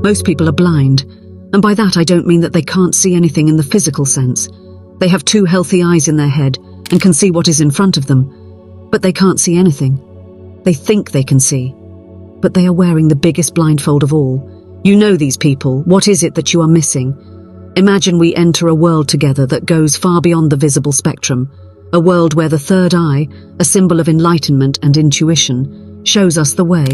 Most people are blind, and by that I don't mean that they can't see anything in the physical sense. They have two healthy eyes in their head and can see what is in front of them, but they can't see anything. They think they can see, but they are wearing the biggest blindfold of all. You know these people. What is it that you are missing? Imagine we enter a world together that goes far beyond the visible spectrum, a world where the third eye, a symbol of enlightenment and intuition, shows us the way.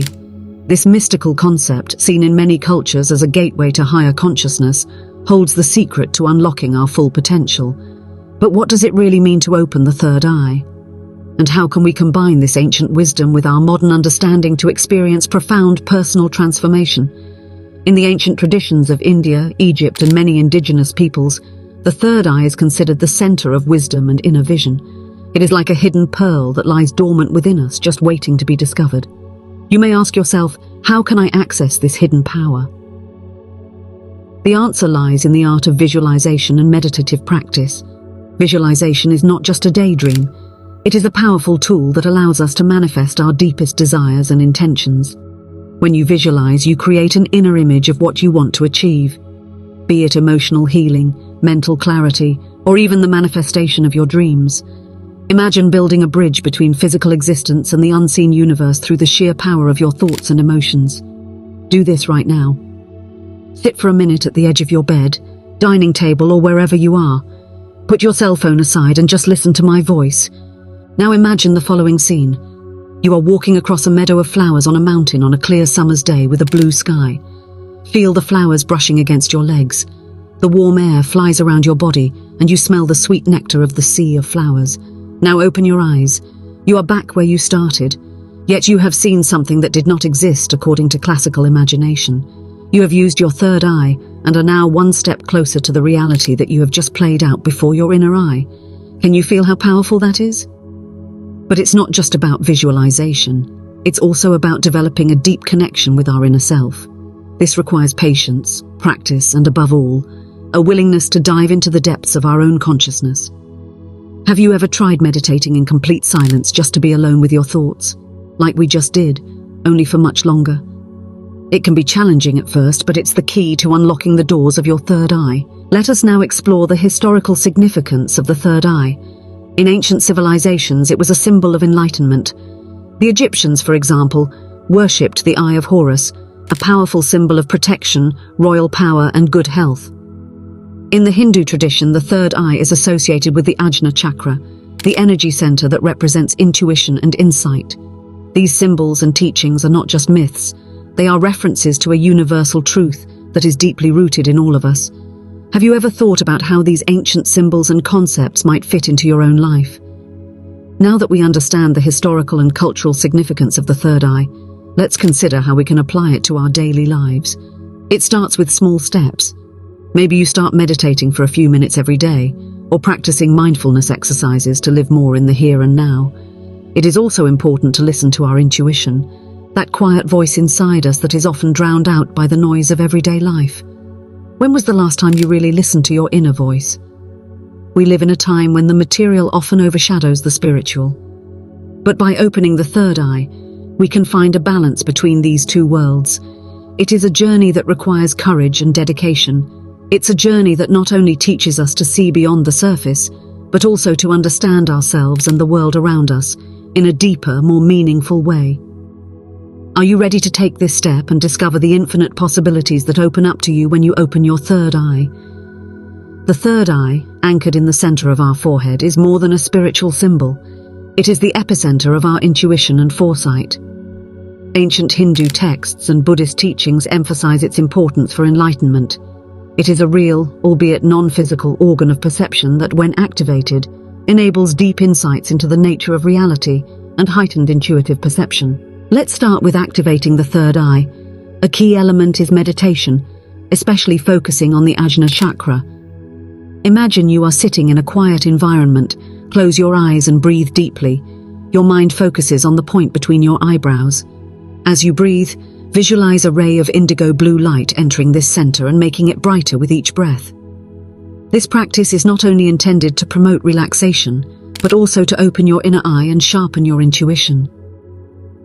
This mystical concept, seen in many cultures as a gateway to higher consciousness, holds the secret to unlocking our full potential. But what does it really mean to open the third eye? And how can we combine this ancient wisdom with our modern understanding to experience profound personal transformation? In the ancient traditions of India, Egypt, and many indigenous peoples, the third eye is considered the center of wisdom and inner vision. It is like a hidden pearl that lies dormant within us, just waiting to be discovered. You may ask yourself, how can I access this hidden power? The answer lies in the art of visualization and meditative practice. Visualization is not just a daydream. It is a powerful tool that allows us to manifest our deepest desires and intentions. When you visualize, you create an inner image of what you want to achieve, be it emotional healing, mental clarity, or even the manifestation of your dreams. Imagine building a bridge between physical existence and the unseen universe through the sheer power of your thoughts and emotions. Do this right now. Sit for a minute at the edge of your bed, dining table, or wherever you are. Put your cell phone aside and just listen to my voice. Now imagine the following scene. You are walking across a meadow of flowers on a mountain on a clear summer's day with a blue sky. Feel the flowers brushing against your legs. The warm air flies around your body, and you smell the sweet nectar of the sea of flowers. Now open your eyes. You are back where you started, yet you have seen something that did not exist according to classical imagination. You have used your third eye and are now one step closer to the reality that you have just played out before your inner eye. Can you feel how powerful that is? But it's not just about visualization. It's also about developing a deep connection with our inner self. This requires patience, practice, and above all, a willingness to dive into the depths of our own consciousness. Have you ever tried meditating in complete silence just to be alone with your thoughts, like we just did, only for much longer? It can be challenging at first, but it's the key to unlocking the doors of your third eye. Let us now explore the historical significance of the third eye. In ancient civilizations, it was a symbol of enlightenment. The Egyptians, for example, worshipped the Eye of Horus, a powerful symbol of protection, royal power, and good health. In the Hindu tradition, the third eye is associated with the Ajna chakra, the energy center that represents intuition and insight. These symbols and teachings are not just myths. They are references to a universal truth that is deeply rooted in all of us. Have you ever thought about how these ancient symbols and concepts might fit into your own life? Now that we understand the historical and cultural significance of the third eye, let's consider how we can apply it to our daily lives. It starts with small steps. Maybe you start meditating for a few minutes every day, or practicing mindfulness exercises to live more in the here and now. It is also important to listen to our intuition, that quiet voice inside us that is often drowned out by the noise of everyday life. When was the last time you really listened to your inner voice? We live in a time when the material often overshadows the spiritual. But by opening the third eye, we can find a balance between these two worlds. It is a journey that requires courage and dedication. It's a journey that not only teaches us to see beyond the surface, but also to understand ourselves and the world around us in a deeper, more meaningful way. Are you ready to take this step and discover the infinite possibilities that open up to you when you open your third eye? The third eye, anchored in the center of our forehead, is more than a spiritual symbol. It is the epicenter of our intuition and foresight. Ancient Hindu texts and Buddhist teachings emphasize its importance for enlightenment. It is a real, albeit non-physical, organ of perception that, when activated, enables deep insights into the nature of reality and heightened intuitive perception. Let's start with activating the third eye. A key element is meditation, especially focusing on the Ajna chakra. Imagine you are sitting in a quiet environment. Close your eyes and breathe deeply. Your mind focuses on the point between your eyebrows. As you breathe, visualize a ray of indigo blue light entering this center and making it brighter with each breath. This practice is not only intended to promote relaxation, but also to open your inner eye and sharpen your intuition.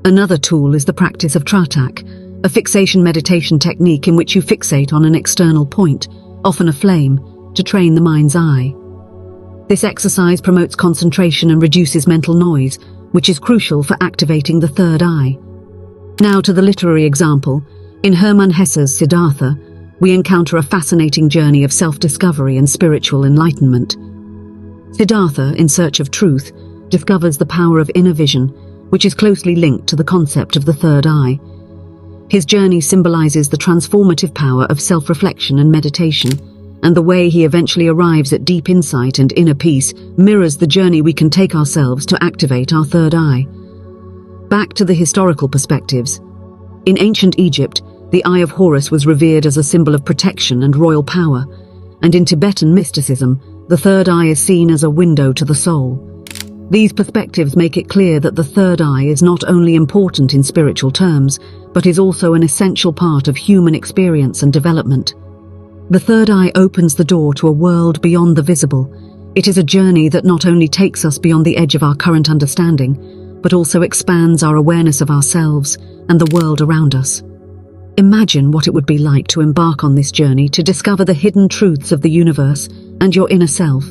Another tool is the practice of tratak, a fixation meditation technique in which you fixate on an external point, often a flame, to train the mind's eye. This exercise promotes concentration and reduces mental noise, which is crucial for activating the third eye. Now to the literary example. In Hermann Hesse's Siddhartha, we encounter a fascinating journey of self-discovery and spiritual enlightenment. Siddhartha, in search of truth, discovers the power of inner vision, which is closely linked to the concept of the third eye. His journey symbolizes the transformative power of self-reflection and meditation, and the way he eventually arrives at deep insight and inner peace mirrors the journey we can take ourselves to activate our third eye. Back to the historical perspectives. In ancient Egypt, the Eye of Horus was revered as a symbol of protection and royal power, and in Tibetan mysticism, the third eye is seen as a window to the soul. These perspectives make it clear that the third eye is not only important in spiritual terms, but is also an essential part of human experience and development. The third eye opens the door to a world beyond the visible. It is a journey that not only takes us beyond the edge of our current understanding, but also expands our awareness of ourselves and the world around us. Imagine what it would be like to embark on this journey to discover the hidden truths of the universe and your inner self.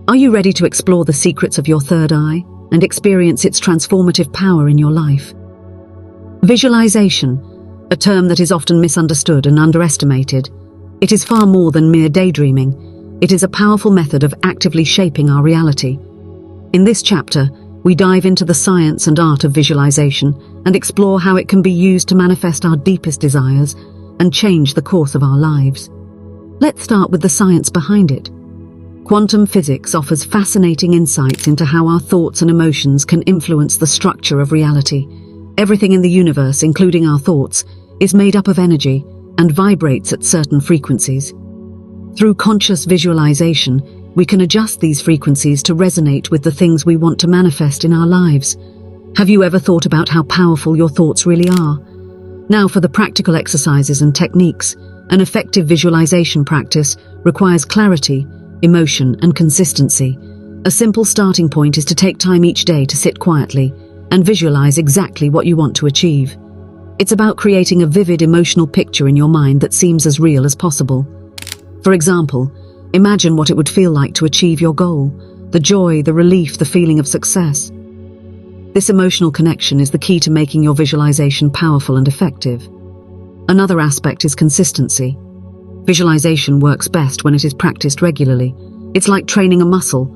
Are you ready to explore the secrets of your third eye and experience its transformative power in your life? Visualization, a term that is often misunderstood and underestimated. It is far more than mere daydreaming. It is a powerful method of actively shaping our reality. In this chapter, we dive into the science and art of visualization and explore how it can be used to manifest our deepest desires and change the course of our lives. Let's start with the science behind it. Quantum physics offers fascinating insights into how our thoughts and emotions can influence the structure of reality. Everything in the universe, including our thoughts, is made up of energy and vibrates at certain frequencies. Through conscious visualization, we can adjust these frequencies to resonate with the things we want to manifest in our lives. Have you ever thought about how powerful your thoughts really are? Now for the practical exercises and techniques. An effective visualization practice requires clarity, emotion, and consistency. A simple starting point is to take time each day to sit quietly and visualize exactly what you want to achieve. It's about creating a vivid emotional picture in your mind that seems as real as possible. For example, imagine what it would feel like to achieve your goal, the joy, the relief, the feeling of success. This emotional connection is the key to making your visualization powerful and effective. Another aspect is consistency. Visualization works best when it is practiced regularly. It's like training a muscle.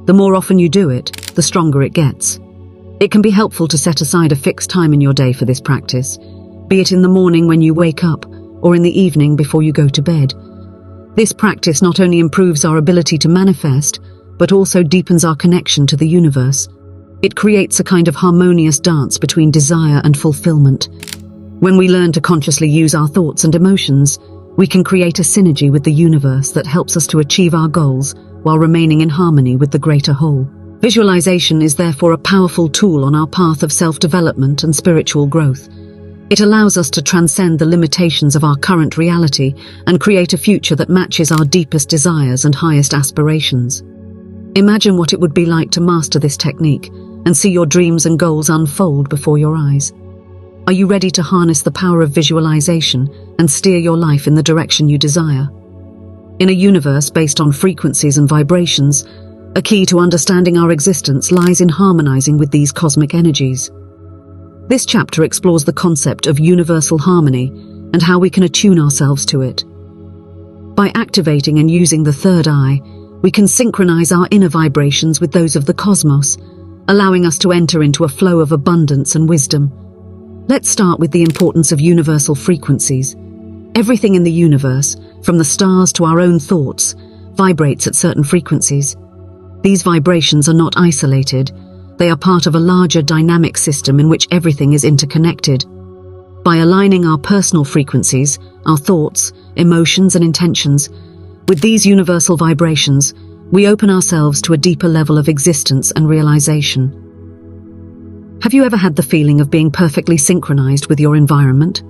The more often you do it, the stronger it gets. It can be helpful to set aside a fixed time in your day for this practice, be it in the morning when you wake up or in the evening before you go to bed. This practice not only improves our ability to manifest, but also deepens our connection to the universe. It creates a kind of harmonious dance between desire and fulfillment. When we learn to consciously use our thoughts and emotions, we can create a synergy with the universe that helps us to achieve our goals while remaining in harmony with the greater whole. Visualization is therefore a powerful tool on our path of self-development and spiritual growth. It allows us to transcend the limitations of our current reality and create a future that matches our deepest desires and highest aspirations. Imagine what it would be like to master this technique and see your dreams and goals unfold before your eyes. Are you ready to harness the power of visualization and steer your life in the direction you desire? In a universe based on frequencies and vibrations, a key to understanding our existence lies in harmonizing with these cosmic energies. This chapter explores the concept of universal harmony and how we can attune ourselves to it. By activating and using the third eye, we can synchronize our inner vibrations with those of the cosmos, allowing us to enter into a flow of abundance and wisdom. Let's start with the importance of universal frequencies. Everything in the universe, from the stars to our own thoughts, vibrates at certain frequencies. These vibrations are not isolated. They are part of a larger dynamic system in which everything is interconnected. By aligning our personal frequencies, our thoughts, emotions, and intentions, with these universal vibrations, we open ourselves to a deeper level of existence and realization. Have you ever had the feeling of being perfectly synchronized with your environment?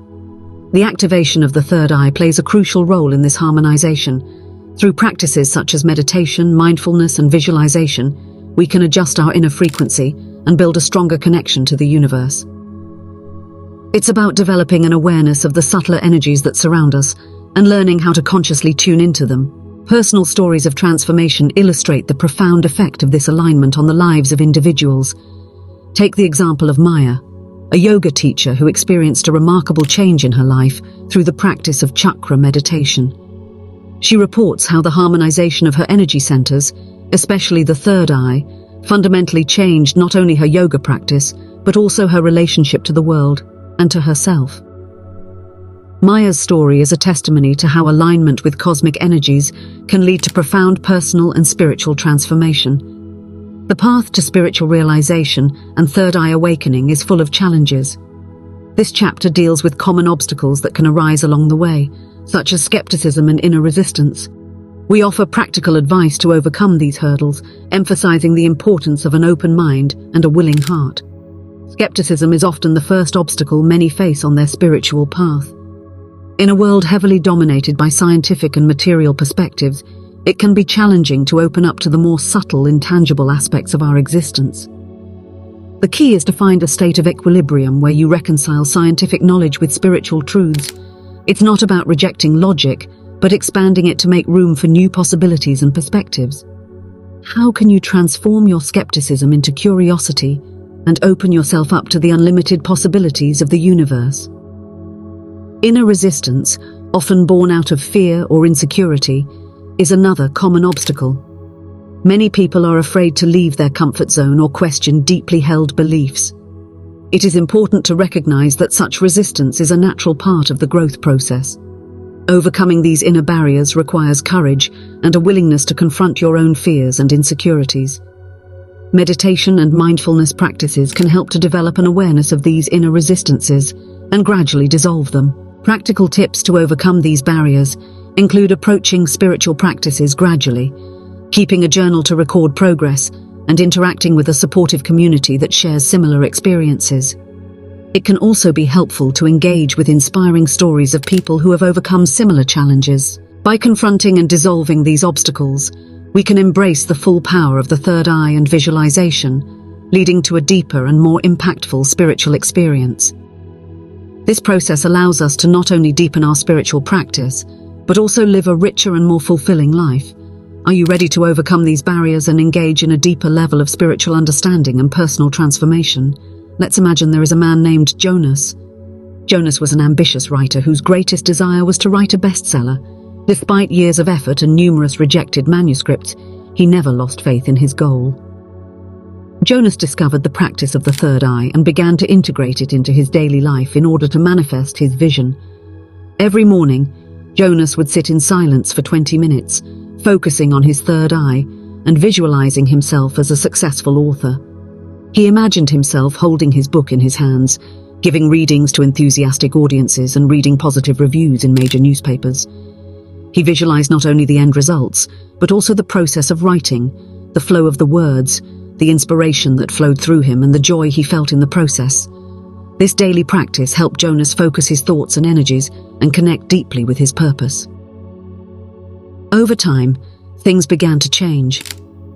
The activation of the third eye plays a crucial role in this harmonization. Through practices such as meditation, mindfulness, and visualization, we can adjust our inner frequency and build a stronger connection to the universe. It's about developing an awareness of the subtler energies that surround us and learning how to consciously tune into them. Personal stories of transformation illustrate the profound effect of this alignment on the lives of individuals. Take the example of Maya, a yoga teacher who experienced a remarkable change in her life through the practice of chakra meditation. She reports how the harmonization of her energy centers, especially the third eye, fundamentally changed not only her yoga practice, but also her relationship to the world and to herself. Maya's story is a testimony to how alignment with cosmic energies can lead to profound personal and spiritual transformation. The path to spiritual realization and third eye awakening is full of challenges. This chapter deals with common obstacles that can arise along the way, such as skepticism and inner resistance. We offer practical advice to overcome these hurdles, emphasizing the importance of an open mind and a willing heart. Skepticism is often the first obstacle many face on their spiritual path. In a world heavily dominated by scientific and material perspectives, it can be challenging to open up to the more subtle, intangible aspects of our existence. The key is to find a state of equilibrium where you reconcile scientific knowledge with spiritual truths. It's not about rejecting logic, but expanding it to make room for new possibilities and perspectives. How can you transform your skepticism into curiosity and open yourself up to the unlimited possibilities of the universe? Inner resistance, often born out of fear or insecurity, is another common obstacle. Many people are afraid to leave their comfort zone or question deeply held beliefs. It is important to recognize that such resistance is a natural part of the growth process. Overcoming these inner barriers requires courage and a willingness to confront your own fears and insecurities. Meditation and mindfulness practices can help to develop an awareness of these inner resistances and gradually dissolve them. Practical tips to overcome these barriers include approaching spiritual practices gradually, keeping a journal to record progress, and interacting with a supportive community that shares similar experiences. It can also be helpful to engage with inspiring stories of people who have overcome similar challenges. By confronting and dissolving these obstacles, we can embrace the full power of the third eye and visualization, leading to a deeper and more impactful spiritual experience. This process allows us to not only deepen our spiritual practice, but also live a richer and more fulfilling life. Are you ready to overcome these barriers and engage in a deeper level of spiritual understanding and personal transformation? Let's imagine there is a man named Jonas. Jonas was an ambitious writer whose greatest desire was to write a bestseller. Despite years of effort and numerous rejected manuscripts, he never lost faith in his goal. Jonas discovered the practice of the third eye and began to integrate it into his daily life in order to manifest his vision. Every morning, Jonas would sit in silence for 20 minutes, focusing on his third eye and visualizing himself as a successful author. He imagined himself holding his book in his hands, giving readings to enthusiastic audiences and reading positive reviews in major newspapers. He visualized not only the end results, but also the process of writing, the flow of the words, the inspiration that flowed through him, and the joy he felt in the process. This daily practice helped Jonas focus his thoughts and energies and connect deeply with his purpose. Over time, things began to change.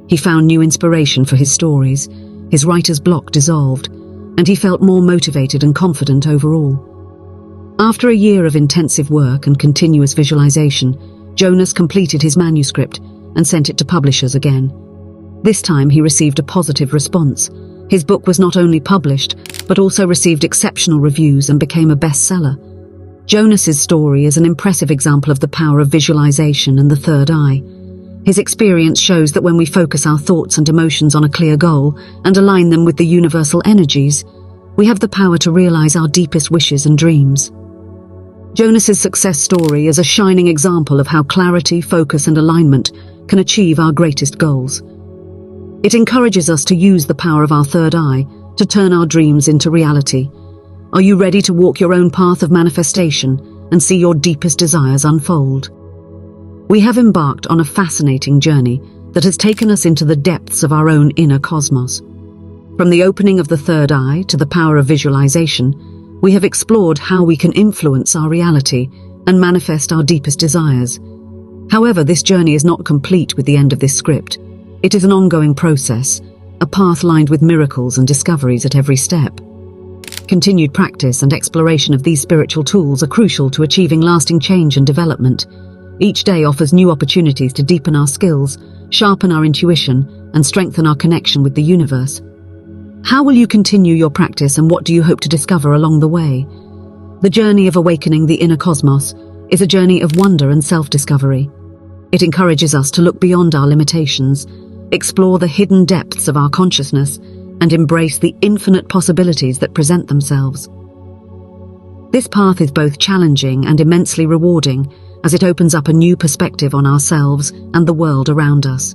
He found new inspiration for his stories, his writer's block dissolved, and he felt more motivated and confident overall. After a year of intensive work and continuous visualization, Jonas completed his manuscript and sent it to publishers again. This time he received a positive response. His book was not only published, but also received exceptional reviews and became a bestseller. Jonas's story is an impressive example of the power of visualization and the third eye. His experience shows that when we focus our thoughts and emotions on a clear goal and align them with the universal energies, we have the power to realize our deepest wishes and dreams. Jonas's success story is a shining example of how clarity, focus, and alignment can achieve our greatest goals. It encourages us to use the power of our third eye to turn our dreams into reality. Are you ready to walk your own path of manifestation and see your deepest desires unfold? We have embarked on a fascinating journey that has taken us into the depths of our own inner cosmos. From the opening of the third eye to the power of visualization, we have explored how we can influence our reality and manifest our deepest desires. However, this journey is not complete with the end of this script. It is an ongoing process, a path lined with miracles and discoveries at every step. Continued practice and exploration of these spiritual tools are crucial to achieving lasting change and development. Each day offers new opportunities to deepen our skills, sharpen our intuition, and strengthen our connection with the universe. How will you continue your practice, and what do you hope to discover along the way? The journey of awakening the inner cosmos is a journey of wonder and self-discovery. It encourages us to look beyond our limitations, explore the hidden depths of our consciousness, and embrace the infinite possibilities that present themselves. This path is both challenging and immensely rewarding, as it opens up a new perspective on ourselves and the world around us.